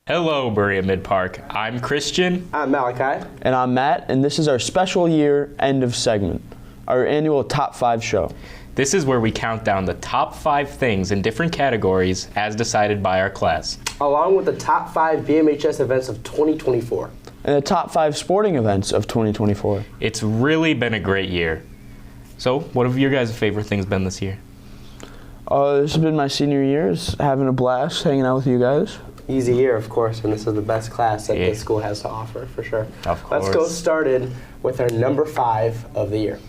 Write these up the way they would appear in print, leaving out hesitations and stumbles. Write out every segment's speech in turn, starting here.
Hello, Berea-Midpark. I'm Christian. I'm Malachi. And I'm Matt, and this is our special year end of segment, our annual Top 5 show. This is where we count down the top 5 things in different categories as decided by our class, along with the top 5 BMHS events of 2024. And the top 5 sporting events of 2024. It's really been a great year. So, what have your guys' favorite things been this year? This has been my senior year, having a blast hanging out with you guys. Easy year, of course, and this is the best class that the school has to offer, for sure. Of course. Let's go started with our number 5 of the year.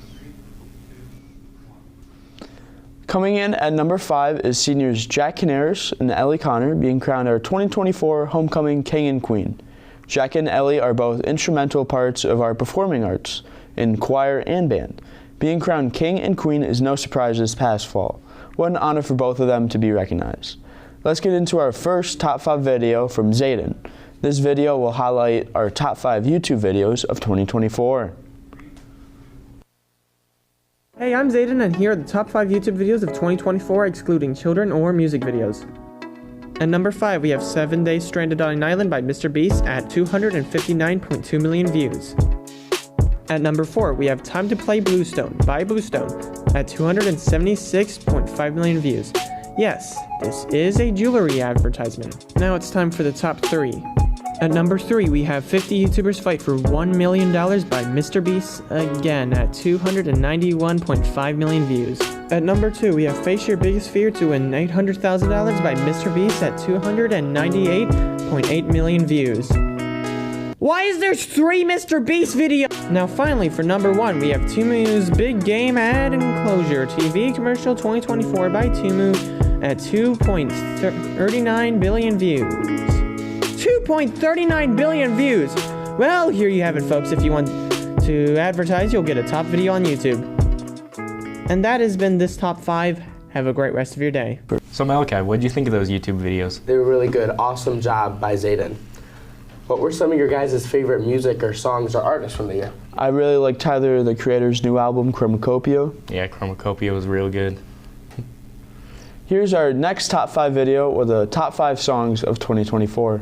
Coming in at number 5 is seniors Jack Canaris and Ellie Connor being crowned our 2024 Homecoming King and Queen. Jack and Ellie are both instrumental parts of our performing arts in choir and band. Being crowned King and Queen is no surprise this past fall. What an honor for both of them to be recognized. Let's get into our first top 5 video from Zayden. This video will highlight our top 5 YouTube videos of 2024. Hey, I'm Zayden, and here are the top 5 YouTube videos of 2024 excluding children or music videos. At number 5, we have 7 Days Stranded on an Island by Mr. Beast at 259.2 million views. At number 4, we have Time to Play Bluestone by Bluestone at 276.5 million views. Yes, this is a jewelry advertisement. Now it's time for the top 3. At number 3, we have 50 YouTubers Fight for $1 million by Mr. Beast, again at 291.5 million views. At number 2, we have Face Your Biggest Fear to win $800,000 by Mr. Beast at 298.8 million views. Why is there 3 Mr. Beast videos? Now finally, for number 1, we have Tumu's Big Game Ad Enclosure TV Commercial 2024 by Tumu at 2.39 billion views. 2.39 billion views! Well, here you have it, folks. If you want to advertise, you'll get a top video on YouTube. And that has been this top 5. Have a great rest of your day. So Malachi, what did you think of those YouTube videos? They were really good. Awesome job by Zayden. What were some of your guys' favorite music or songs or artists from the year? I really like Tyler, the Creator's new album, Chromacopia. Yeah, Chromacopia was real good. Here's our next top 5 video with the top 5 songs of 2024.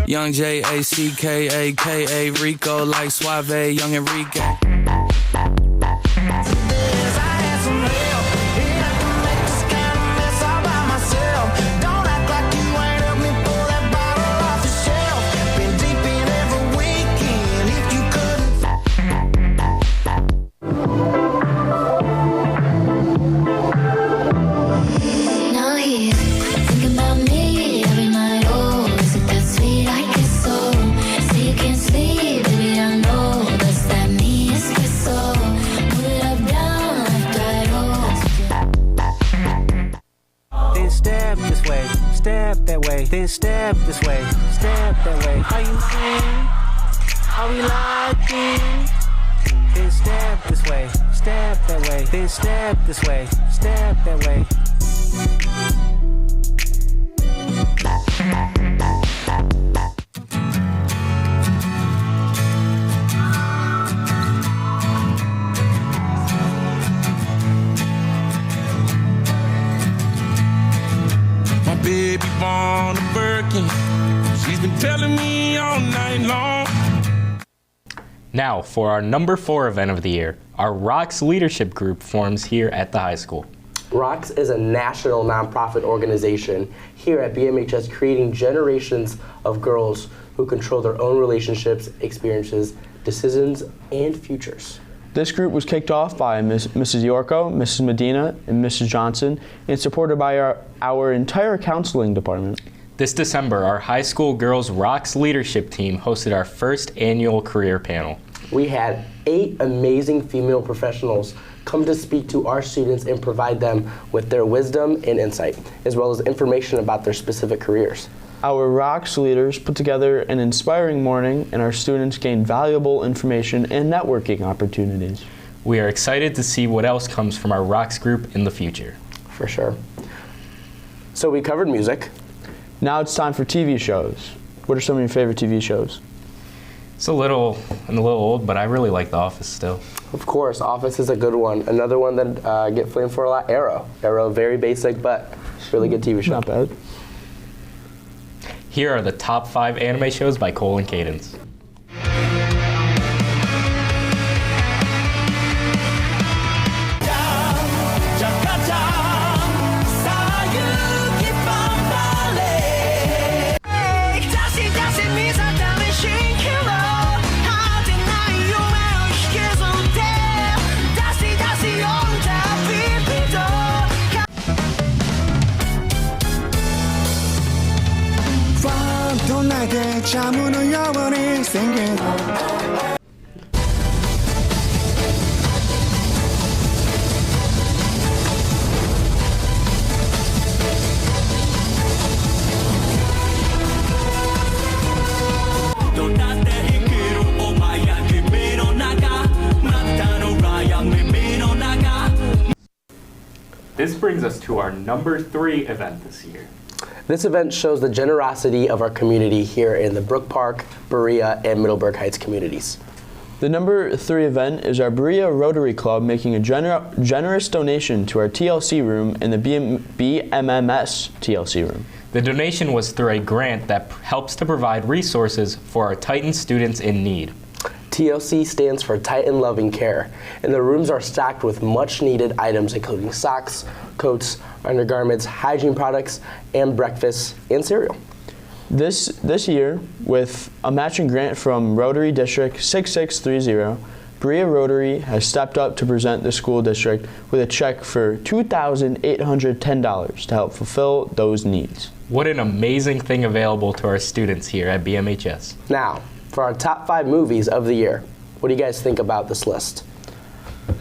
Young J-A-C-K-A-K-A Rico like Suave, Young Enrique. Then step this way, step that way. Are you in? Are we locked in? Then step this way, step that way. Then step this way, step that way. Baby born a Birkin. She's been telling me all night long. Now, for our number 4 event of the year, our ROCKS leadership group forms here at the high school. ROCKS is a national nonprofit organization here at BMHS creating generations of girls who control their own relationships, experiences, decisions, and futures. This group was kicked off by Mrs. Yorko, Mrs. Medina, and Mrs. Johnson, and supported by our entire counseling department. This December, our high school girls ROCKS leadership team hosted our first annual career panel. We had 8 amazing female professionals come to speak to our students and provide them with their wisdom and insight, as well as information about their specific careers. Our ROCKS leaders put together an inspiring morning, and our students gained valuable information and networking opportunities. We are excited to see what else comes from our ROCKS group in the future. For sure. So we covered music. Now it's time for TV shows. What are some of your favorite TV shows? It's a little old, but I really like The Office still. Of course, Office is a good one. Another one that get flamed for a lot, Arrow. Arrow, very basic, but it's a really good TV show. Not bad. Here are the top 5 anime shows by Cole and Cadence. This brings us to our number 3 event this year. This event shows the generosity of our community here in the Brook Park, Berea, and Middleburg Heights communities. The number 3 event is our Berea Rotary Club making a generous donation to our TLC room in the BMMS TLC room. The donation was through a grant that helps to provide resources for our Titan students in need. TLC stands for Titan Loving Care, and the rooms are stacked with much needed items including socks, coats, undergarments, hygiene products, and breakfast and cereal. This year, with a matching grant from Rotary District 6630, Berea Rotary has stepped up to present the school district with a check for $2,810 to help fulfill those needs. What an amazing thing available to our students here at BMHS. Now, for our top 5 movies of the year, what do you guys think about this list?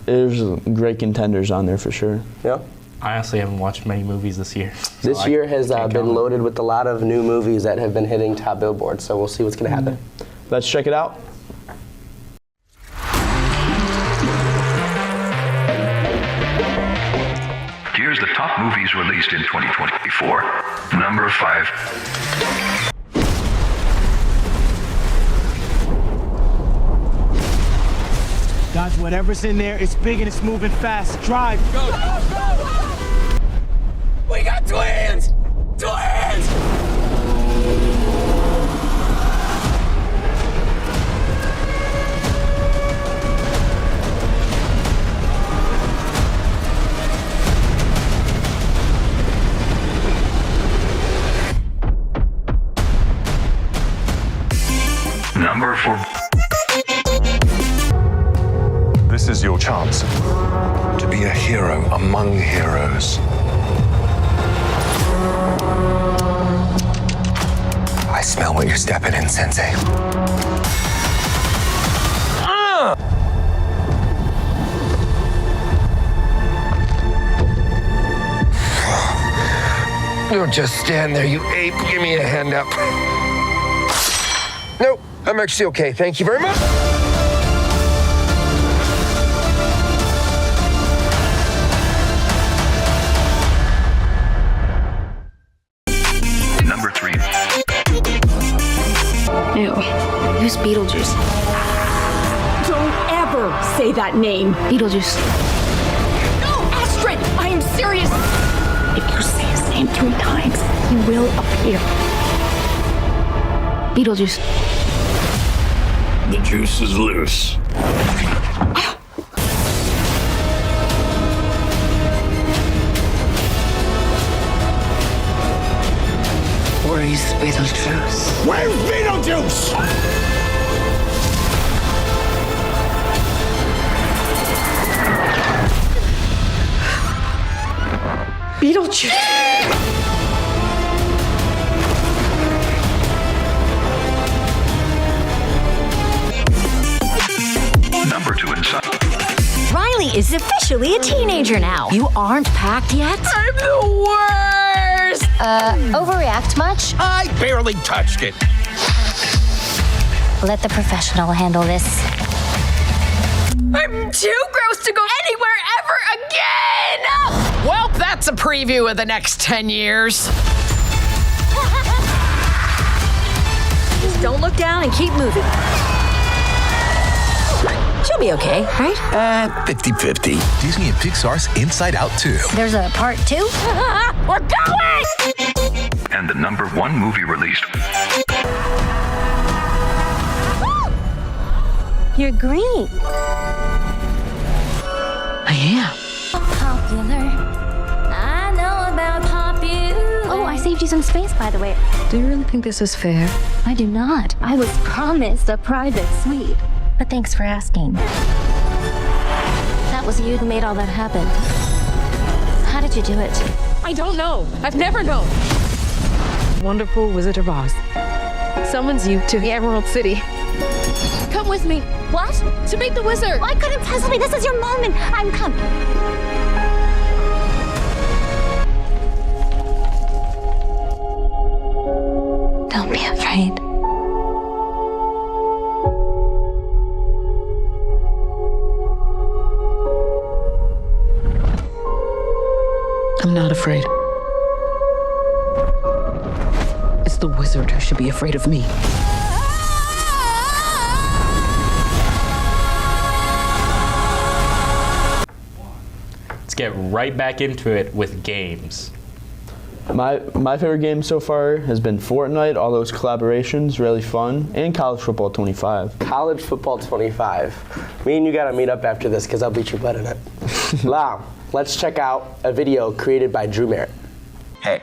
There's great contenders on there for sure. Yeah. I honestly haven't watched many movies this year. This year has been loaded with a lot of new movies that have been hitting top billboards, so we'll see what's going to happen. Let's check it out. Here's the top movies released in 2024. Number 5. Guys, whatever's in there, it's big and it's moving fast. Drive. Go. We got twins! Twins! Number 4. This is your chance to be a hero among heroes. I smell what you're stepping in, Sensei. Don't just stand there, you ape. Give me a hand up. Nope, I'm actually okay. Thank you very much. Number 3. Ew. Who's Beetlejuice? Don't ever say that name. Beetlejuice. No, Astrid! I am serious! If you say his name 3 times, he will appear. Beetlejuice. The juice is loose. Where's Beetlejuice? Where's Beetlejuice? Beetlejuice! Number 2 inside. Riley is officially a teenager now. You aren't packed yet? I'm the worst! Overreact much? I barely touched it. Let the professional handle this. I'm too gross to go anywhere ever again! Well, that's a preview of the next 10 years. Just don't look down and keep moving. She'll be okay, right? 50-50. Disney and Pixar's Inside Out 2. There's a part 2? We're going! And the number 1 movie released. You're green. I am. Popular. I know about popular. Oh, I saved you some space, by the way. Do you really think this is fair? I do not. I was promised a private suite. But thanks for asking. That was you who made all that happen. How did you do it? I don't know. I've never known. Wonderful Wizard of Oz summons you to the Emerald City. Come with me. What? To meet the wizard. I couldn't possibly. This is your moment. I'm coming. Don't be afraid. I'm not afraid. It's the wizard who should be afraid of me. Let's get right back into it with games. My favorite game so far has been Fortnite, all those collaborations, really fun, and College Football 25. College Football 25. Me and you gotta meet up after this because I'll beat your butt in it. Wow. Let's check out a video created by Drew Merritt. Hey,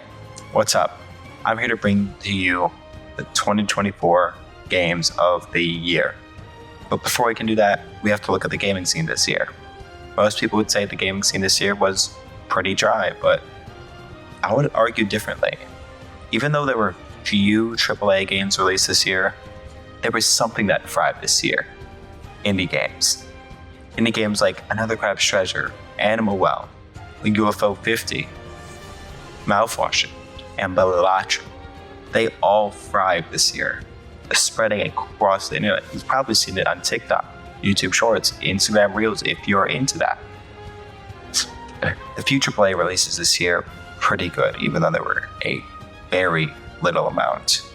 what's up? I'm here to bring to you the 2024 games of the year. But before we can do that, we have to look at the gaming scene this year. Most people would say the gaming scene this year was pretty dry, but I would argue differently. Even though there were few AAA games released this year, there was something that thrived this year. Indie games. Indie games like Another Crab's Treasure, Animal Well, the UFO 50, Mouthwash, and Bellilatra. They all thrived this year, spreading across the internet. You've probably seen it on TikTok, YouTube Shorts, Instagram Reels if you're into that. The few AAA releases this year, pretty good, even though there were a very little amount.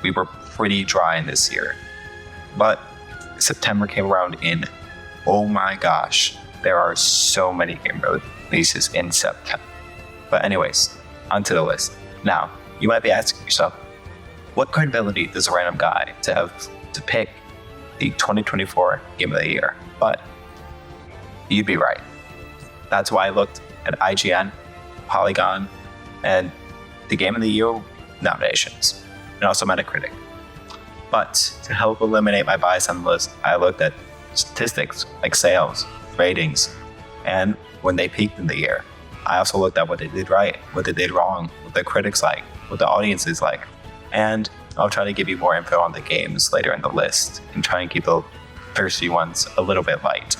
We were pretty dry in this year. But September came around and oh my gosh, there are so many game releases in September. But anyways, onto the list. Now, you might be asking yourself, what credibility does a random guy to have to pick the 2024 Game of the Year? But you'd be right. That's why I looked at IGN, Polygon, and the Game of the Year nominations, and also Metacritic. But to help eliminate my bias on the list, I looked at statistics like sales, ratings, and when they peaked in the year. I also looked at what they did right, what they did wrong, what the critics like, what the audience is like, and I'll try to give you more info on the games later in the list and try and keep the first few ones a little bit light.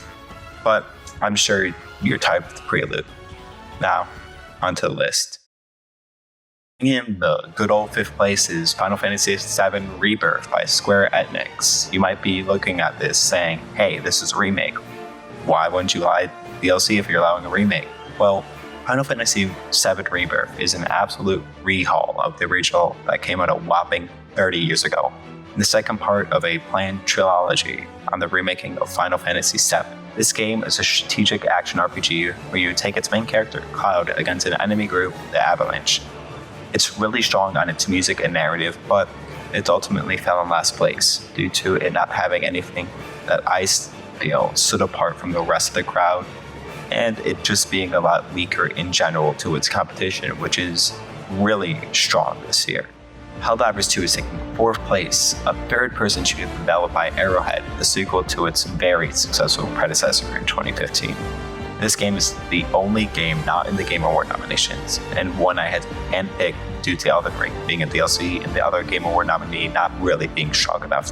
But I'm sure you're tired of the prelude. Now, onto the list. In the good old 5th place is Final Fantasy VII Rebirth by Square Enix. You might be looking at this saying, hey, this is a remake. Why wouldn't you buy DLC if you're allowing a remake? Well, Final Fantasy VII Rebirth is an absolute rehaul of the original that came out a whopping 30 years ago. The second part of a planned trilogy on the remaking of Final Fantasy VII. This game is a strategic action RPG where you take its main character, Cloud, against an enemy group, the Avalanche. It's really strong on its music and narrative, but it ultimately fell in last place due to it not having anything that I feel stood apart from the rest of the crowd, and it just being a lot weaker in general to its competition, which is really strong this year. Helldivers 2 is taking 4th place, a third-person shooter developed by Arrowhead, the sequel to its very successful predecessor in 2015. This game is the only game not in the Game Award nominations, and one I had handpicked due to Elden Ring being a DLC and the other Game Award nominee not really being strong enough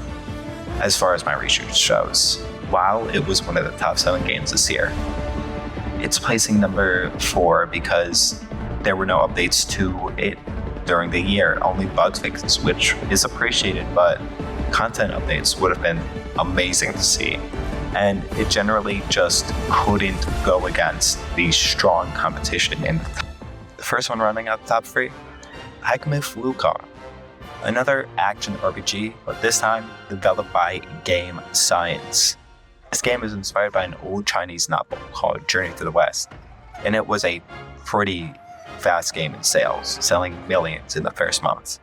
as far as my research shows. While it was one of the top-selling games this year, it's placing number 4 because there were no updates to it during the year, only bug fixes, which is appreciated, but content updates would have been amazing to see. And it generally just couldn't go against the strong competition in the first one running out the top 3, Hagmith Wukong, another action RPG, but this time developed by Game Science. This game is inspired by an old Chinese novel called Journey to the West, and it was a pretty fast game in sales, selling millions in the first month.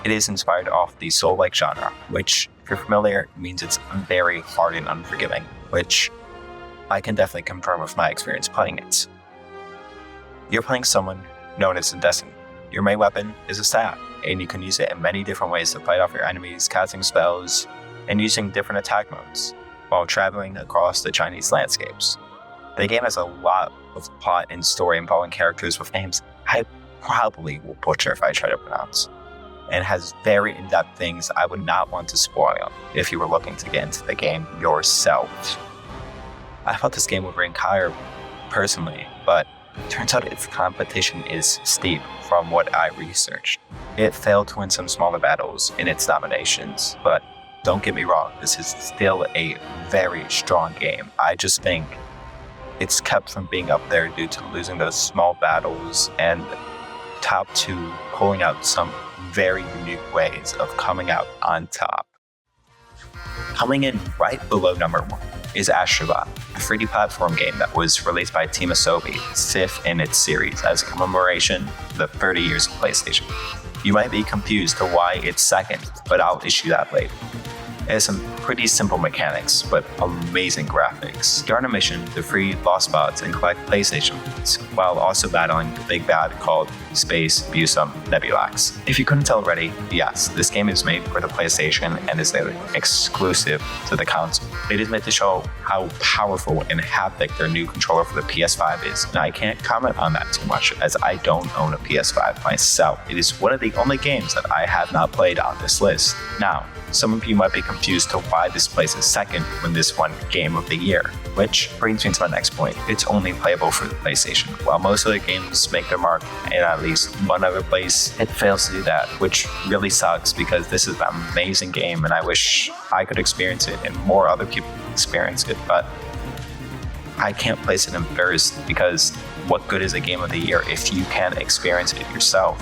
It is inspired off the Soul-like genre, which, if you're familiar, means it's very hard and unforgiving, which I can definitely confirm with my experience playing it. You're playing someone known as a Destiny. Your main weapon is a staff, and you can use it in many different ways to fight off your enemies, casting spells, and using different attack modes, while traveling across the Chinese landscapes. The game has a lot of plot and story involving characters with names I probably will butcher if I try to pronounce, and has very in-depth things I would not want to spoil if you were looking to get into the game yourself. I thought this game would rank higher personally, but turns out its competition is steep from what I researched. It failed to win some smaller battles in its nominations, but don't get me wrong, this is still a very strong game. I just think it's kept from being up there due to losing those small battles and top 2 pulling out some very unique ways of coming out on top. Coming in right below number 1 is Astrobot, a 3D platform game that was released by Team Asobi, 5th in its series as a commemoration of the 30 years of PlayStation. You might be confused to why it's second, but I'll issue that later. It has some pretty simple mechanics, but amazing graphics. You're on a mission to free lost bots and collect PlayStation points, while also battling the big bad called Space Busum Nebulax. If you couldn't tell already, yes, this game is made for the PlayStation and is exclusive to the console. It is meant to show how powerful and haptic their new controller for the PS5 is, and I can't comment on that too much as I don't own a PS5 myself. It is one of the only games that I have not played on this list. Now, some of you might be confused to why this places second when this won Game of the Year, which brings me to my next point. It's only playable for the PlayStation. While most other games make their mark in at least one other place, it fails to do that, which really sucks because this is an amazing game and I wish I could experience it and more other people experience it, but I can't place it in first because what good is a Game of the Year if you can't experience it yourself?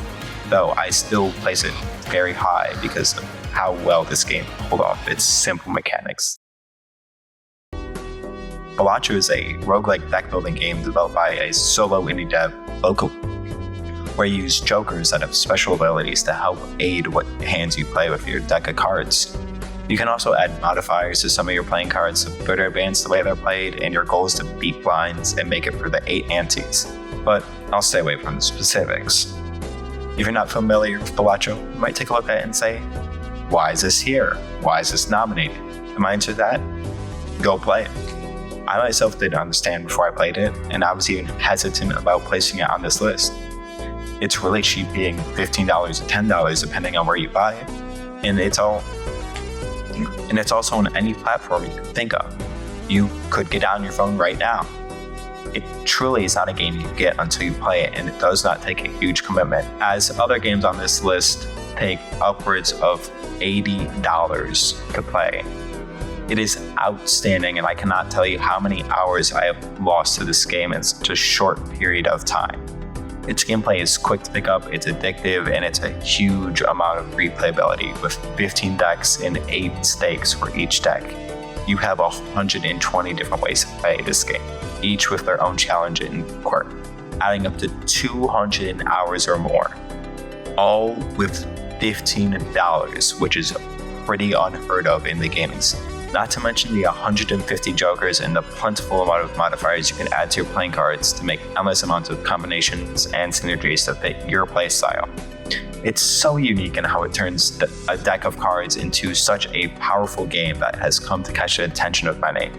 Though I still place it very high because of how well this game pulled off its simple mechanics. Polaris is a roguelike deck building game developed by a solo indie dev locally, where you use jokers that have special abilities to help aid what hands you play with your deck of cards. You can also add modifiers to some of your playing cards to further advance the way they're played, and your goal is to beat blinds and make it for the 8 antes. But I'll stay away from the specifics. If you're not familiar with Polaris, you might take a look at it and say, why is this here? Why is this nominated? And my answer to that? Go play it. I myself didn't understand before I played it, and I was even hesitant about placing it on this list. It's really cheap, being $15 or $10 depending on where you buy it, and it's also on any platform you can think of. You could get it on your phone right now. It truly is not a game you get until you play it, and it does not take a huge commitment, as other games on this list take upwards of $80 to play. It is outstanding, and I cannot tell you how many hours I have lost to this game in such a short period of time. Its gameplay is quick to pick up, it's addictive, and it's a huge amount of replayability with 15 decks and 8 stakes for each deck. You have 120 different ways to play this game, each with their own challenge and quirk, adding up to 200 hours or more, all with $15, which is pretty unheard of in the gaming scene. Not to mention the 150 jokers and the plentiful amount of modifiers you can add to your playing cards to make endless amounts of combinations and synergies that fit your playstyle. It's so unique in how it turns a deck of cards into such a powerful game that has come to catch the attention of many.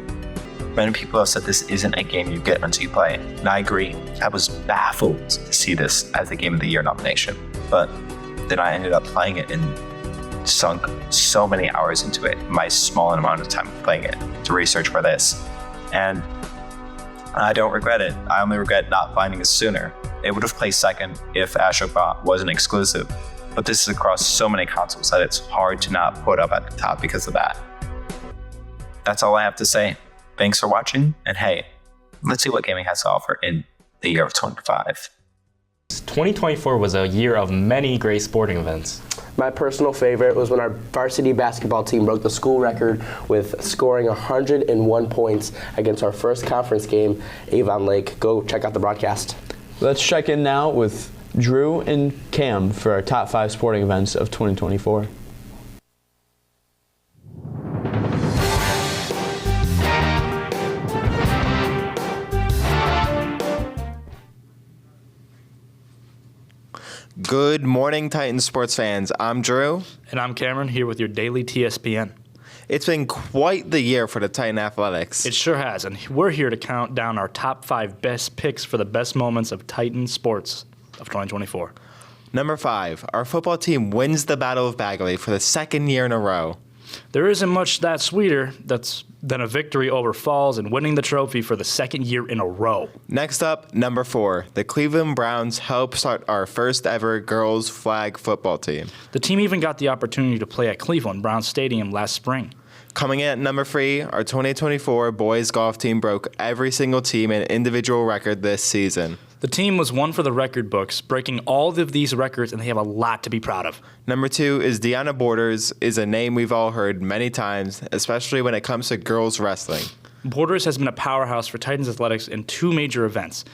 Many people have said this isn't a game you get until you play it, and I agree. I was baffled to see this as the Game of the Year nomination, but then I ended up playing it and sunk so many hours into it in my small amount of time playing it to research for this, and I don't regret it. I only regret not finding it sooner. It would have placed second if Astrobot wasn't exclusive, but this is across so many consoles that it's hard to not put up at the top because of that. That's all I have to say. Thanks for watching, and hey, let's see what gaming has to offer in the year of 2025. 2024 was a year of many great sporting events. My personal favorite was when our varsity basketball team broke the school record with scoring 101 points against our first conference game, Avon Lake. Go check out the broadcast. Let's check in now with Drew and Cam for our top 5 sporting events of 2024. Good morning, Titans sports fans. I'm Drew. And I'm Cameron, here with your daily TSPN. It's been quite the year for the Titan Athletics. It sure has, and we're here to count down our top 5 best picks for the best moments of Titan sports of 2024. Number 5, our football team wins the Battle of Bagley for the second year in a row. There isn't much that sweeter than a victory over Falls and winning the trophy for the second year in a row. Next up, number 4, the Cleveland Browns helped start our first ever girls flag football team. The team even got the opportunity to play at Cleveland Browns Stadium last spring. Coming in at number 3, our 2024 boys golf team broke every single team and individual record this season. The team was one for the record books, breaking all of these records, and they have a lot to be proud of. Number 2 is Deanna Borders, is a name we've all heard many times, especially when it comes to girls wrestling. Borders has been a powerhouse for Titans athletics in 2 major events.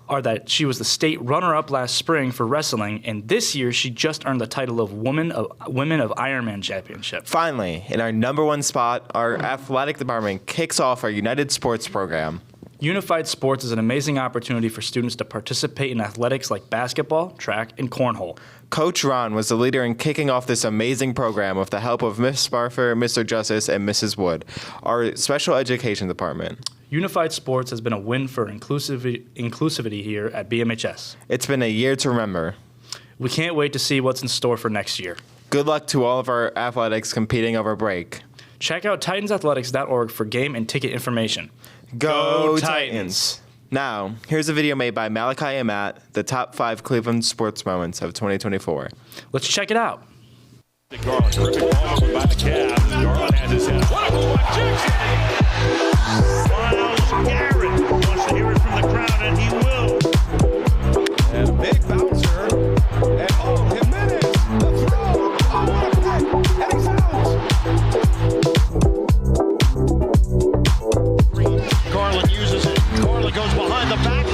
Are that she was the state runner-up last spring for wrestling, and this year she just earned the title of Women of Ironman Championship. Finally, in our number 1 spot, our athletic department kicks off our United Sports program. Unified Sports is an amazing opportunity for students to participate in athletics like basketball, track, and cornhole. Coach Ron was the leader in kicking off this amazing program with the help of Miss Sparfer, Mr. Justice, and Mrs. Wood, our special education department. Unified Sports has been a win for inclusivity here at BMHS. It's been a year to remember. We can't wait to see what's in store for next year. Good luck to all of our athletics competing over break. Check out titansathletics.org for game and ticket information. Go Titans! Now, here's a video made by Malachi and Matt, the top 5 Cleveland sports moments of 2024. Let's check it out. Garland, terrific ball by the Cavs. Garland has his head. What a Miles Garrett wants to hear it from the crowd, and he will. And a big bouncer. And Jimenez, the throw. Oh, what a play. And he's out. Garland uses it. Garland goes behind the back.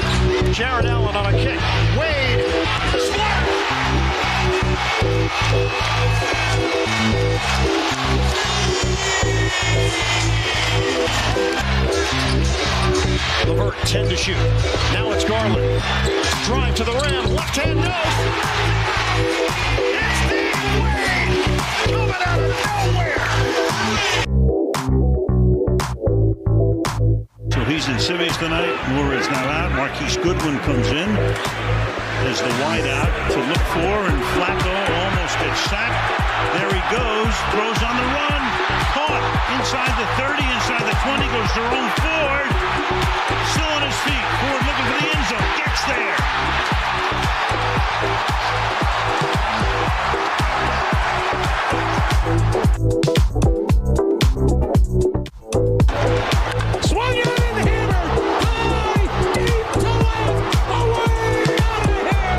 Jared Allen on a kick. Wade. Splash. LeVert 10 to shoot. Now it's Garland. Drive to the rim. Left hand no. It's Dean Wade coming out of nowhere. So he's in semis tonight. Moore is now out. Marquise Goodwin comes in as the wide out to look for, and Flacco almost gets sacked. There he goes. Throws on the run. Caught inside the 30, inside the 20, goes Jerome Ford. Still on his feet. Ford looking for the end zone. Gets there. Swung on and hammered. High, deep to left. Away, out of here.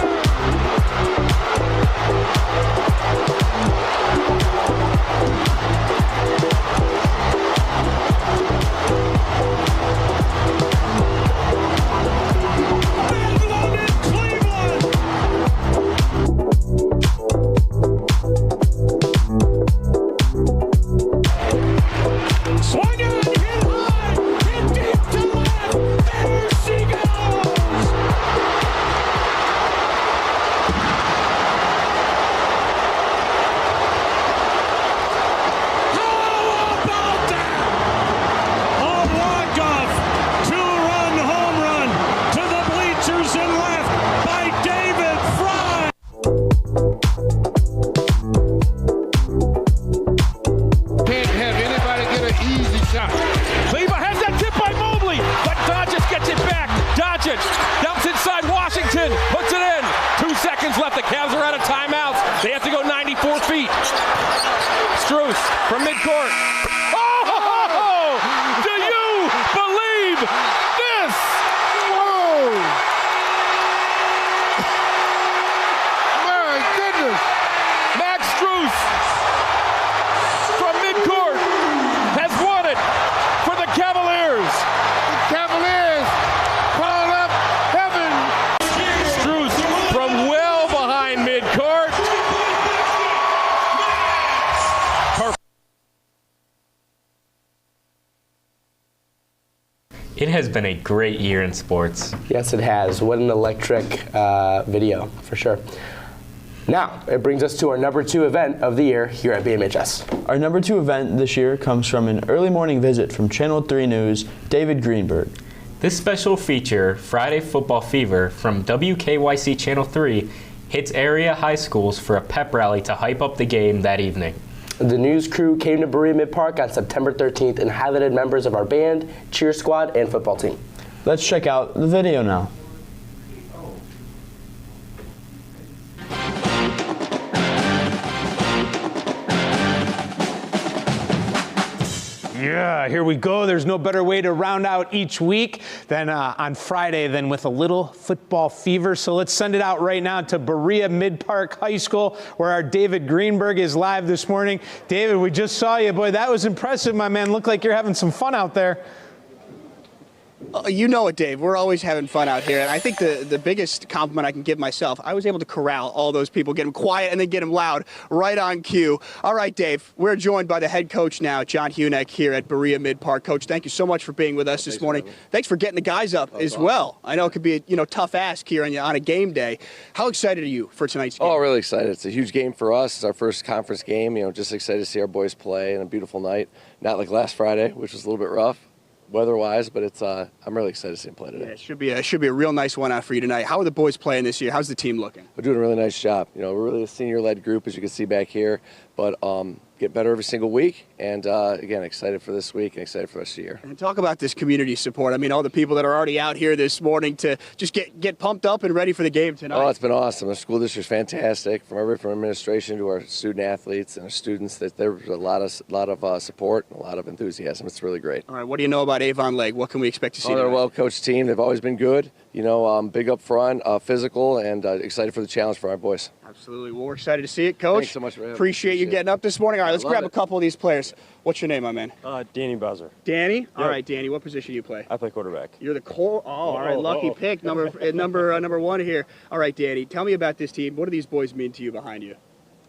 It has been a great year in sports. Yes, it has. What an electric video, for sure. Now, it brings us to our number 2 event of the year here at BMHS. Our number 2 event this year comes from an early morning visit from Channel 3 News, David Greenberg. This special feature, Friday Football Fever, from WKYC Channel 3, hits area high schools for a pep rally to hype up the game that evening. The news crew came to Berea-Midpark on September 13th and highlighted members of our band, cheer squad, and football team. Let's check out the video now. Yeah, here we go. There's no better way to round out each week than on Friday than with a little football fever. So let's send it out right now to Berea-Midpark High School, where our David Greenberg is live this morning. David, we just saw you. Boy, that was impressive, my man. Looked like you're having some fun out there. You know it, Dave. We're always having fun out here. And I think the biggest compliment I can give myself, I was able to corral all those people, get them quiet and then get them loud right on cue. All right, Dave, we're joined by the head coach now, John Hunek, here at Berea-Midpark. Coach, thank you so much for being with us this morning. Thanks for getting the guys up as well. I know it could be a tough ask here on a game day. How excited are you for tonight's game? Oh, really excited. It's a huge game for us. It's our first conference game. Just excited to see our boys play and a beautiful night. Not like last Friday, which was a little bit rough weather-wise, but it's I'm really excited to see them play today. Yeah, it should be a real nice one out for you tonight. How are the boys playing this year? How's the team looking? We're doing a really nice job. We're really a senior-led group, as you can see back here, but get better every single week. And again, excited for this week and excited for the rest of the year. And talk about this community support. I mean, all the people that are already out here this morning to just get pumped up and ready for the game tonight. Oh, it's been awesome. The school district's fantastic. From administration to our student athletes and our students, there's a lot of support and a lot of enthusiasm. It's really great. All right, what do you know about Avon Lake? What can we expect to see? They're a well-coached team. They've always been good. Big up front, physical, and excited for the challenge for our boys. Absolutely. Well, we're excited to see it, Coach. Thanks so much for having me. Appreciate you getting up this morning. All right, let's grab a couple of these players. What's your name, my man? Danny Bowser. Danny? Yep. All right, Danny, what position do you play? I play quarterback. You're the core. Oh, all right, lucky pick, number 1 here. All right, Danny, tell me about this team. What do these boys mean to you behind you?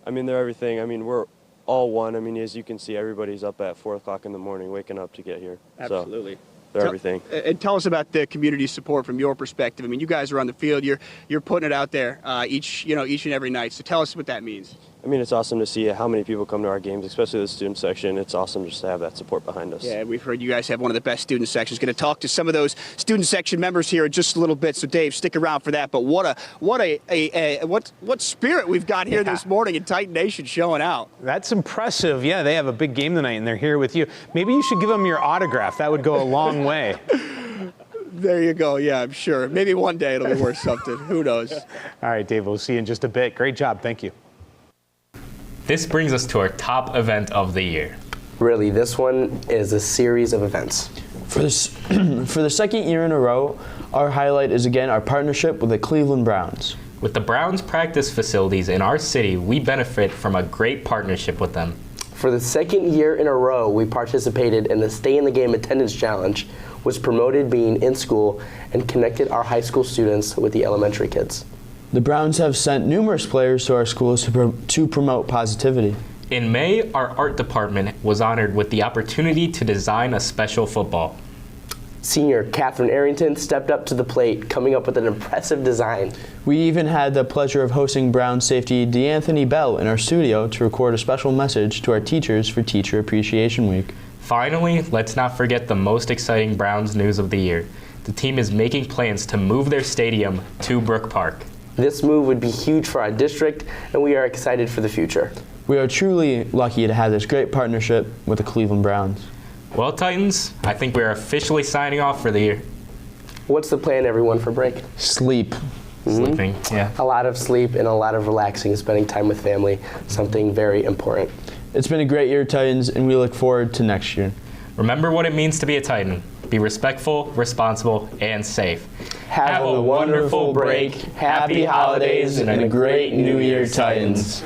I mean, they're everything. I mean, we're all one. I mean, as you can see, everybody's up at 4 o'clock in the morning waking up to get here. Absolutely. So they're everything. And tell us about the community support from your perspective. I mean, you guys are on the field. You're putting it out there each and every night. So tell us what that means. I mean, it's awesome to see how many people come to our games, especially the student section. It's awesome just to have that support behind us. Yeah, we've heard you guys have one of the best student sections. Going to talk to some of those student section members here in just a little bit. So, Dave, stick around for that. But what spirit we've got here this morning in Titan Nation showing out. That's impressive. Yeah, they have a big game tonight, and they're here with you. Maybe you should give them your autograph. That would go a long way. There you go. Yeah, I'm sure. Maybe one day it'll be worth something. Who knows? All right, Dave, we'll see you in just a bit. Great job. Thank you. This brings us to our top event of the year. Really, this one is a series of events. For the second year in a row, our highlight is again our partnership with the Cleveland Browns. With the Browns practice facilities in our city, we benefit from a great partnership with them. For the second year in a row, we participated in the Stay in the Game Attendance Challenge, which promoted being in school and connected our high school students with the elementary kids. The Browns have sent numerous players to our schools to promote positivity. In May, our art department was honored with the opportunity to design a special football. Senior Catherine Arrington stepped up to the plate, coming up with an impressive design. We even had the pleasure of hosting Brown safety DeAnthony Bell in our studio to record a special message to our teachers for Teacher Appreciation Week. Finally, let's not forget the most exciting Browns news of the year. The team is making plans to move their stadium to Brook Park. This move would be huge for our district, and we are excited for the future. We are truly lucky to have this great partnership with the Cleveland Browns. Well, Titans, I think we are officially signing off for the year. What's the plan, everyone, for break? Sleep. Sleeping, yeah. A lot of sleep and a lot of relaxing, spending time with family, something very important. It's been a great year, Titans, and we look forward to next year. Remember what it means to be a Titan. Be respectful, responsible, and safe. Have a wonderful break, happy holidays, and a great New Year, Titans.